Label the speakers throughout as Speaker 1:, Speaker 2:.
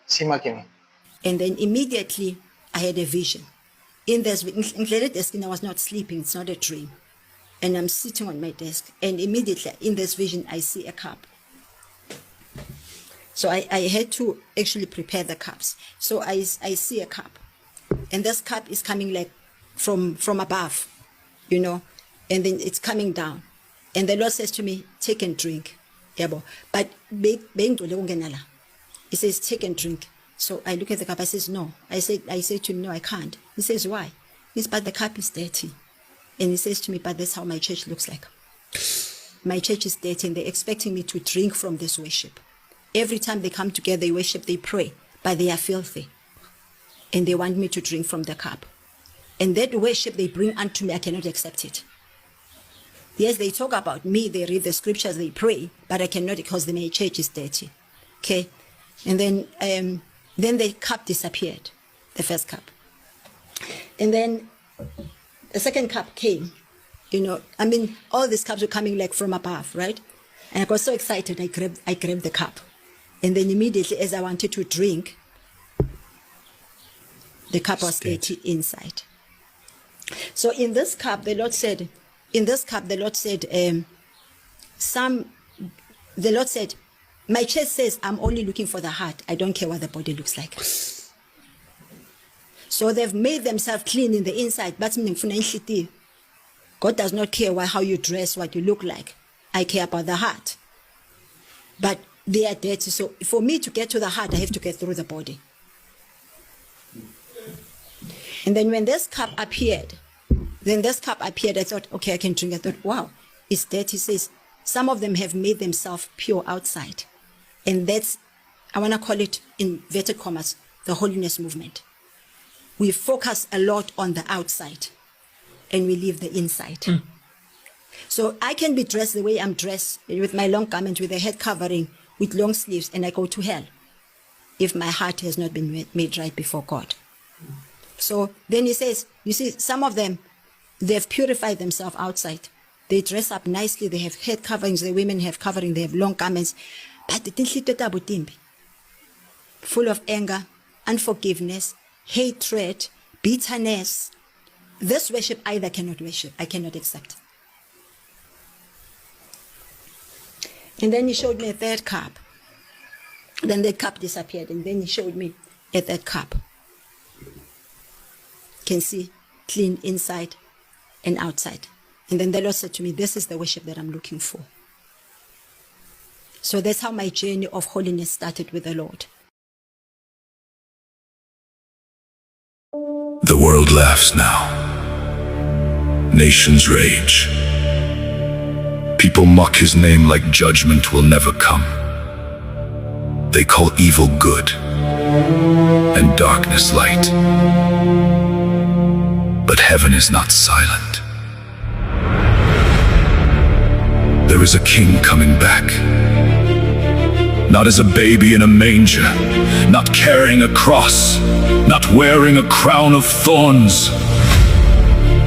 Speaker 1: Simakeng.
Speaker 2: And then immediately I had a vision. In this desk, I was not sleeping, it's not a dream. And I'm sitting on my desk, and immediately in this vision, I see a cup. So I had to actually prepare the cups. So I see a cup, and this cup is coming like from above, you know, and then it's coming down. And the Lord says to me, take and drink. But he says, take and drink. So I look at the cup, I says, no. I say to him, no, I can't. He says, why? He says, but the cup is dirty. And he says to me, but that's how my church looks like. My church is dirty, and they're expecting me to drink from this worship. Every time they come together, they worship, they pray, but they are filthy. And they want me to drink from the cup. And that worship they bring unto me, I cannot accept it. Yes, they talk about me, they read the scriptures, they pray, but I cannot because my church is dirty. Okay? And then the cup disappeared, the first cup. And then the second cup came, you know, I mean, all these cups were coming like from above, right? And I got so excited, I grabbed the cup. And then immediately as I wanted to drink, the cup was dirty inside. So in this cup, the Lord said, my church says, I'm only looking for the heart. I don't care what the body looks like. So they've made themselves clean in the inside. But God does not care how you dress, what you look like. I care about the heart. But they are dirty. So for me to get to the heart, I have to get through the body. And then when this cup appeared, I thought, okay, I can drink. I thought, wow, it's dirty. He says, some of them have made themselves pure outside. And that's, I want to call it, in inverted commas, the holiness movement. We focus a lot on the outside and we leave the inside. So I can be dressed the way I'm dressed, with my long garment, with a head covering, with long sleeves, and I go to hell if my heart has not been made right before God. So then he says, you see, some of them, they've purified themselves outside. They dress up nicely, they have head coverings, the women have covering, they have long garments, but full of anger, unforgiveness, hatred, bitterness. This worship I cannot accept. And then he showed me a third cup. Then the cup disappeared, and then he showed me a third cup. Can see, clean inside and outside. And then the Lord said to me, this is the worship that I'm looking for. So that's how my journey of holiness started with the Lord.
Speaker 3: The world laughs now. Nations rage. People mock his name like judgment will never come. They call evil good and darkness light. But heaven is not silent. There is a king coming back. Not as a baby in a manger, not carrying a cross, not wearing a crown of thorns.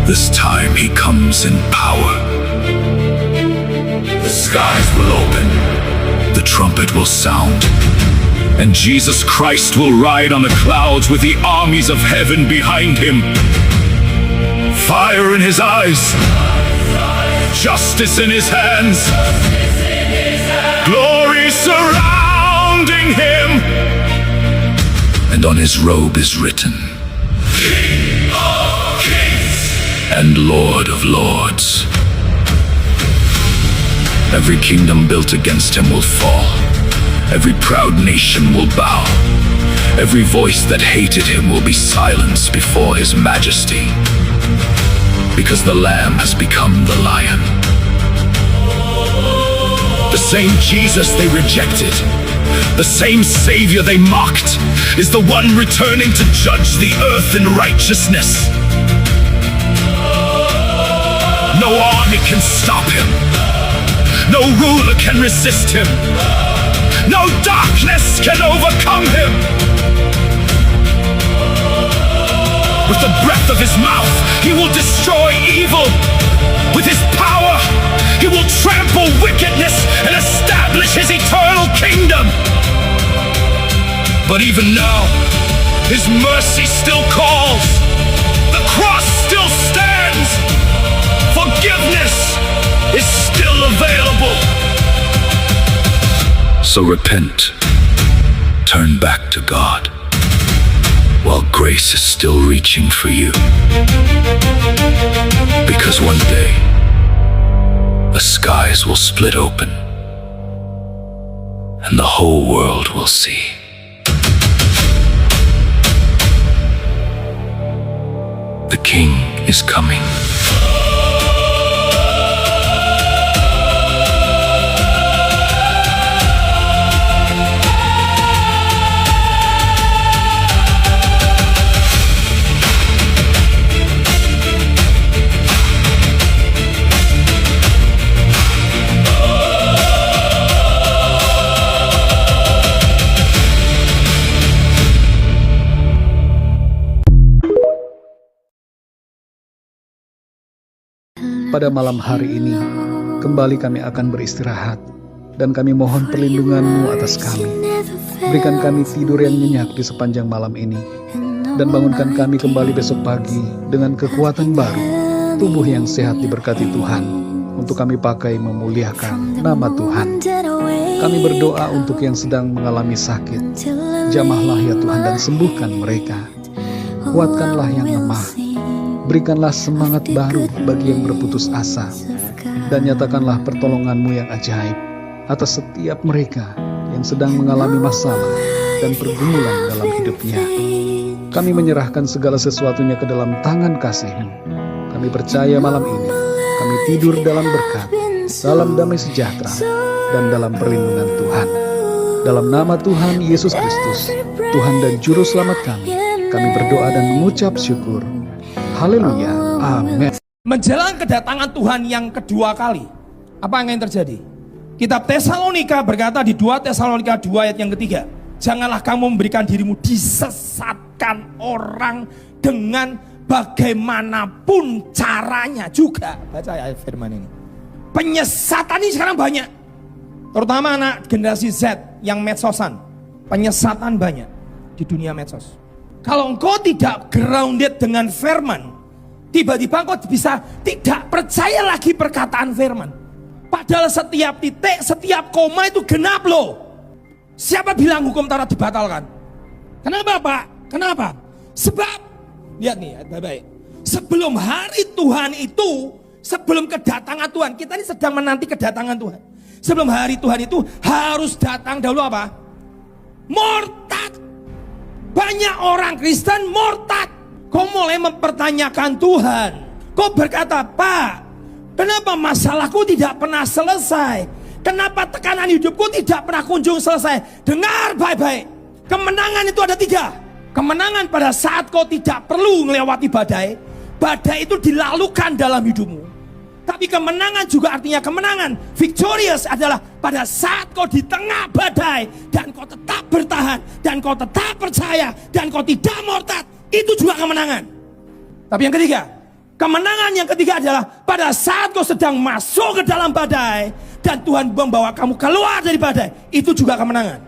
Speaker 3: This time he comes in power. The skies will open, the trumpet will sound, and Jesus Christ will ride on the clouds with the armies of heaven behind him. Fire in his eyes, justice in his hands, glory surrounding him, and on his robe is written, King of Kings and Lord of Lords. Every kingdom built against him will fall. Every proud nation will bow. Every voice that hated him will be silenced before his majesty. Because the Lamb has become the Lion. The same Jesus they rejected, the same Savior they mocked, is the one returning to judge the earth in righteousness. No army can stop him. No ruler can resist him. No darkness can overcome him. With the breath of his mouth, he will destroy evil. With his power, he will trample wickedness and establish his eternal kingdom. But even now, His mercy still calls. The cross still stands. Forgiveness is still available. So repent. Turn back to God while grace is still reaching for you. Because one day, the skies will split open and the whole world will see. The King is coming.
Speaker 1: Pada malam hari ini, kembali kami akan beristirahat, dan kami mohon perlindungan-Mu atas kami. Berikan kami tidur yang nyenyak di sepanjang malam ini, dan bangunkan kami kembali besok pagi dengan kekuatan baru, tubuh yang sehat diberkati Tuhan, untuk kami pakai memuliakan nama Tuhan. Kami berdoa untuk yang sedang mengalami sakit. Jamahlah ya Tuhan dan sembuhkan mereka. Kuatkanlah yang lemah. Berikanlah semangat baru bagi yang berputus asa, dan nyatakanlah pertolongan-Mu yang ajaib atas setiap mereka yang sedang mengalami masalah dan pergumulan dalam hidupnya. Kami menyerahkan segala sesuatunya ke dalam tangan kasih-Mu. Kami percaya malam ini kami tidur dalam berkat, dalam damai sejahtera, dan dalam perlindungan Tuhan. Dalam nama Tuhan Yesus Kristus, Tuhan dan Juru Selamat kami berdoa dan mengucap syukur. Haleluya, amin.
Speaker 4: Menjelang kedatangan Tuhan yang kedua kali, apa yang terjadi? Kitab Tesalonika berkata di 2 Tesalonika 2 ayat yang ketiga, janganlah kamu memberikan dirimu disesatkan orang dengan bagaimanapun caranya juga. Baca ayat firman ini. Penyesatan ini sekarang banyak, terutama anak generasi Z yang medsosan. Penyesatan banyak di dunia medsos. Kalau engkau tidak grounded dengan firman, tiba-tiba engkau bisa tidak percaya lagi perkataan firman. Padahal setiap titik, setiap koma itu genap loh. Siapa bilang hukum Taurat dibatalkan? Kenapa Pak? Kenapa? Sebab, lihat nih baik-baik. Sebelum hari Tuhan itu, sebelum kedatangan Tuhan, kita ini sedang menanti kedatangan Tuhan. Sebelum hari Tuhan itu harus datang dahulu apa? Murtad. Banyak orang Kristen murtad. Kau mulai mempertanyakan Tuhan. Kau berkata, Pak, kenapa masalahku tidak pernah selesai? Kenapa tekanan hidupku tidak pernah kunjung selesai? Dengar baik-baik. Kemenangan itu ada 3. Kemenangan pada saat kau tidak perlu melewati badai. Badai itu dilalukan dalam hidupmu. Tapi kemenangan juga artinya kemenangan. Victorious adalah pada saat kau di tengah badai dan kau tetap bertahan dan kau tetap percaya dan kau tidak murtad. Itu juga kemenangan. Tapi yang ketiga, kemenangan yang ketiga adalah pada saat kau sedang masuk ke dalam badai dan Tuhan membawa kamu keluar dari badai. Itu juga kemenangan.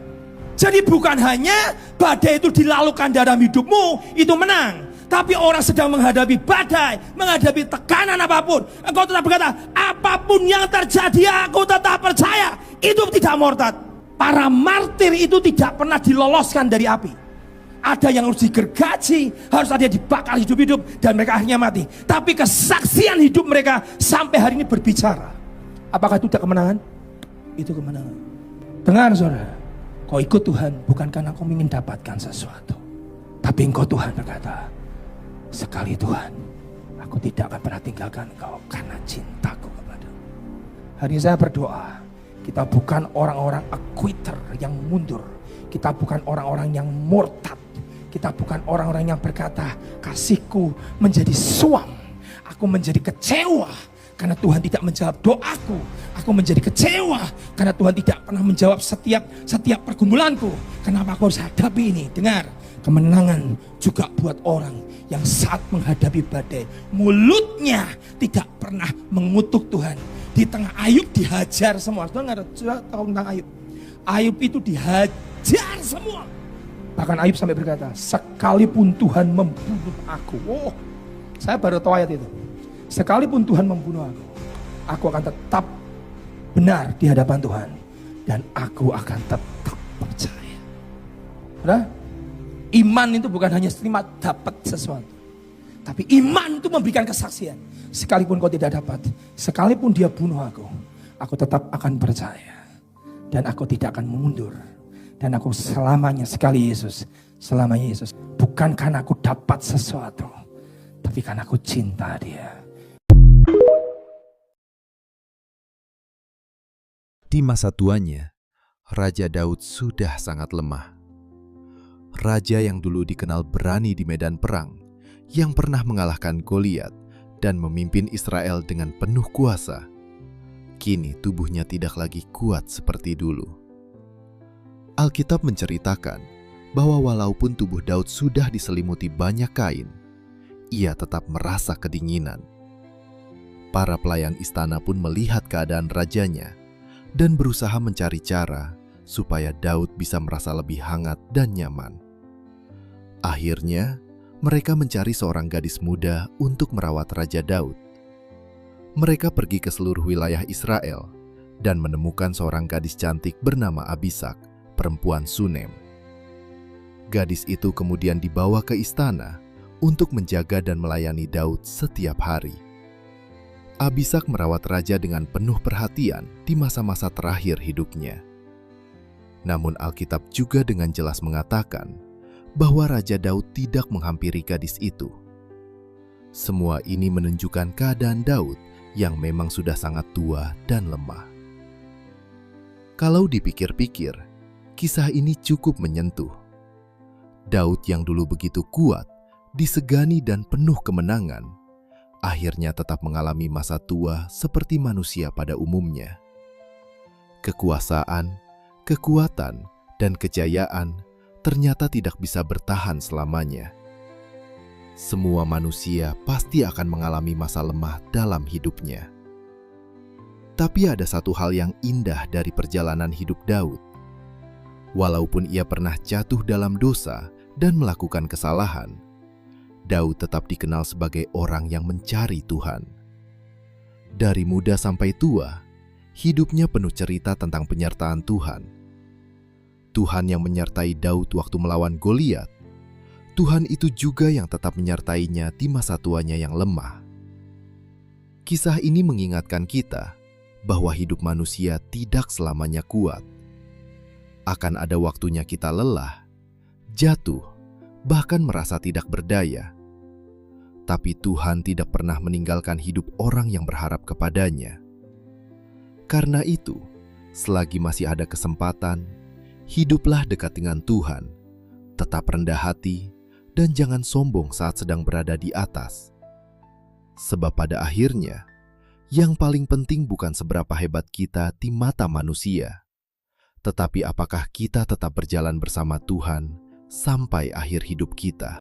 Speaker 4: Jadi bukan hanya badai itu dilalukan dalam hidupmu, itu menang. Tapi orang sedang menghadapi badai, menghadapi tekanan apapun, engkau tetap berkata, apapun yang terjadi aku tetap percaya. Itu tidak murtad. Para martir itu tidak pernah diloloskan dari api. Ada yang harus digergaji, harus ada yang dibakar hidup-hidup, dan mereka akhirnya mati. Tapi kesaksian hidup mereka sampai hari ini berbicara. Apakah itu tidak kemenangan? Itu kemenangan. Dengar saudara, kau ikut Tuhan bukan karena kau ingin dapatkan sesuatu, tapi engkau Tuhan berkata, sekali Tuhan, aku tidak akan pernah tinggalkan engkau karena cintaku kepadamu. Hari ini saya berdoa, kita bukan orang-orang quitter yang mundur. Kita bukan orang-orang yang murtad. Kita bukan orang-orang yang berkata, kasihku menjadi suam. Aku menjadi kecewa karena Tuhan tidak menjawab doaku. Aku menjadi kecewa karena Tuhan tidak pernah menjawab setiap pergumulanku. Kenapa aku harus hadapi ini? Dengar, kemenangan juga buat orang yang saat menghadapi badai, mulutnya tidak pernah mengutuk Tuhan. Di tengah Ayub dihajar semua. Sudah nggak tahu tentang Ayub? Ayub itu dihajar semua. Bahkan Ayub sampai berkata, sekalipun Tuhan membunuh aku. Oh, saya baru tahu ayat itu. Sekalipun Tuhan membunuh aku akan tetap benar di hadapan Tuhan. Dan aku akan tetap percaya. Nah, iman itu bukan hanya terima dapat sesuatu. Tapi iman itu memberikan kesaksian. Sekalipun kau tidak dapat, sekalipun dia bunuh aku tetap akan percaya. Dan aku tidak akan mundur. Dan aku selamanya sekali Yesus. Selamanya Yesus. Bukan karena aku dapat sesuatu. Tapi karena aku cinta dia.
Speaker 5: Di masa tuanya, Raja Daud sudah sangat lemah. Raja yang dulu dikenal berani di medan perang, yang pernah mengalahkan Goliat dan memimpin Israel dengan penuh kuasa, kini tubuhnya tidak lagi kuat seperti dulu. Alkitab menceritakan bahwa walaupun tubuh Daud sudah diselimuti banyak kain, ia tetap merasa kedinginan. Para pelayan istana pun melihat keadaan rajanya dan berusaha mencari cara supaya Daud bisa merasa lebih hangat dan nyaman. Akhirnya, mereka mencari seorang gadis muda untuk merawat Raja Daud. Mereka pergi ke seluruh wilayah Israel dan menemukan seorang gadis cantik bernama Abisak, perempuan Sunem. Gadis itu kemudian dibawa ke istana untuk menjaga dan melayani Daud setiap hari. Abisak merawat raja dengan penuh perhatian di masa-masa terakhir hidupnya. Namun Alkitab juga dengan jelas mengatakan bahwa Raja Daud tidak menghampiri gadis itu. Semua ini menunjukkan keadaan Daud yang memang sudah sangat tua dan lemah. Kalau dipikir-pikir, kisah ini cukup menyentuh. Daud yang dulu begitu kuat, disegani dan penuh kemenangan, akhirnya tetap mengalami masa tua seperti manusia pada umumnya. Kekuasaan, kekuatan, dan kejayaan ternyata tidak bisa bertahan selamanya. Semua manusia pasti akan mengalami masa lemah dalam hidupnya. Tapi ada satu hal yang indah dari perjalanan hidup Daud. Walaupun ia pernah jatuh dalam dosa dan melakukan kesalahan, Daud tetap dikenal sebagai orang yang mencari Tuhan. Dari muda sampai tua, hidupnya penuh cerita tentang penyertaan Tuhan. Tuhan yang menyertai Daud waktu melawan Goliat. Tuhan itu juga yang tetap menyertainya di masa tuanya yang lemah. Kisah ini mengingatkan kita bahwa hidup manusia tidak selamanya kuat. Akan ada waktunya kita lelah, jatuh, bahkan merasa tidak berdaya. Tapi Tuhan tidak pernah meninggalkan hidup orang yang berharap kepadanya. Karena itu, selagi masih ada kesempatan, hiduplah dekat dengan Tuhan, tetap rendah hati, dan jangan sombong saat sedang berada di atas. Sebab pada akhirnya, yang paling penting bukan seberapa hebat kita di mata manusia, tetapi apakah kita tetap berjalan bersama Tuhan sampai akhir hidup kita.